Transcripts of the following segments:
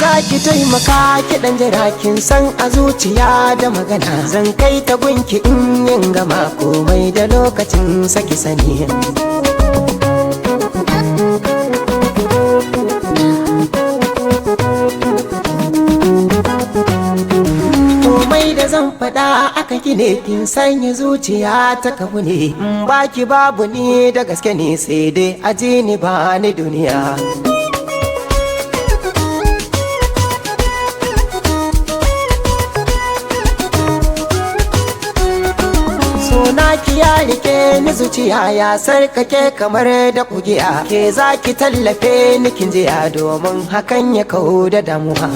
za ki taimaka ki dan jira kin san a zuciya da magana zan kai ta gunki in yin gama komai da lokacin saki sani. Komai da zan faɗa aka kine kin sanya zuciya ta kabu ne in baki babu ni da gaske ne sai dai aje ni ba ni duniya. Suna ki ya rike ni zuciya ya sarkake kamar da kugiya ke zaki tallafe ni kin jiya domin hakan ya kawo da damuwa.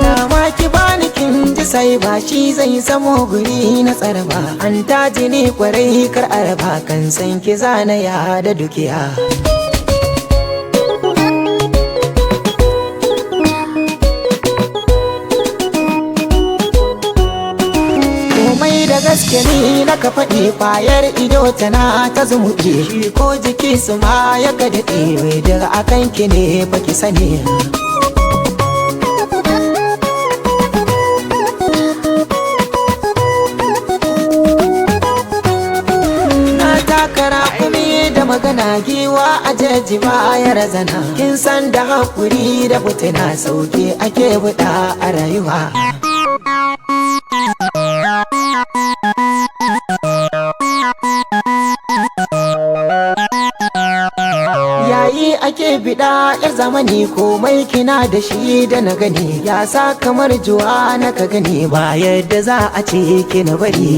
Dama ki bani kin ji sai ba shi zai zamo guri na tsaraba an taji ni kwarai kar araba kan san ki zana ya da dukiya. Da gaske ni na ka faɗi kwayar ido tana ta zumuɗi shi ko jiki su ma ya ka daɗe mai daga akan ki ne baki sani. Na takara kuma da magana giwa a jeji ba ya razana kin san da haƙuri da fitina sauke ake buɗa a rayuwa. Yayi ake bida yar zamani komai kina da shi da na gani ya sa kamar juwa na ka gani ba yadda za a ce ki na bari.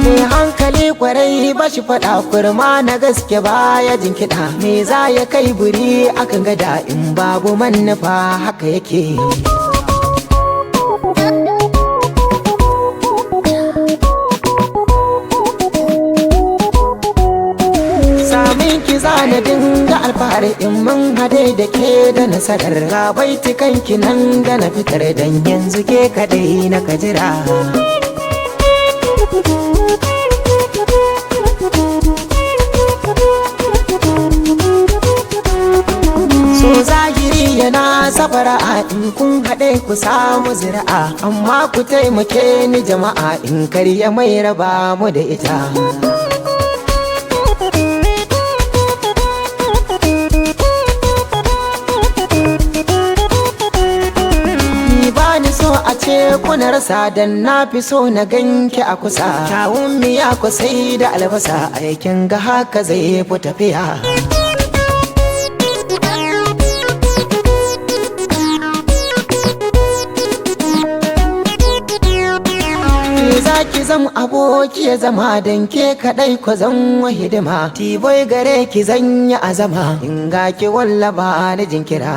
Me hankali kwarai ba shi faɗa kurma na gaske baya jinkiɗa me za ya kai buri akan gada in babu manufa haka yake. Na dinga alfahari in mun hade da ke da nasarar ga baitukan ki nan da na fitar dan yanzu ke kadai na kajira. So zahiri yana safara in kun haɗe ku samu zira'a amma ku taimake ni jama'a in karya mai raba mu da ita. A ce kuna rasa dan na fi so na ganki a kusa kyawun miya ku sai da albasa aikin ga haka zai fi tafiya. Zaki zam aboki ya zama dan ke kadai ku zan wa hidima tiboy gare ki zanya azama in ga ki wallaba da jinkira.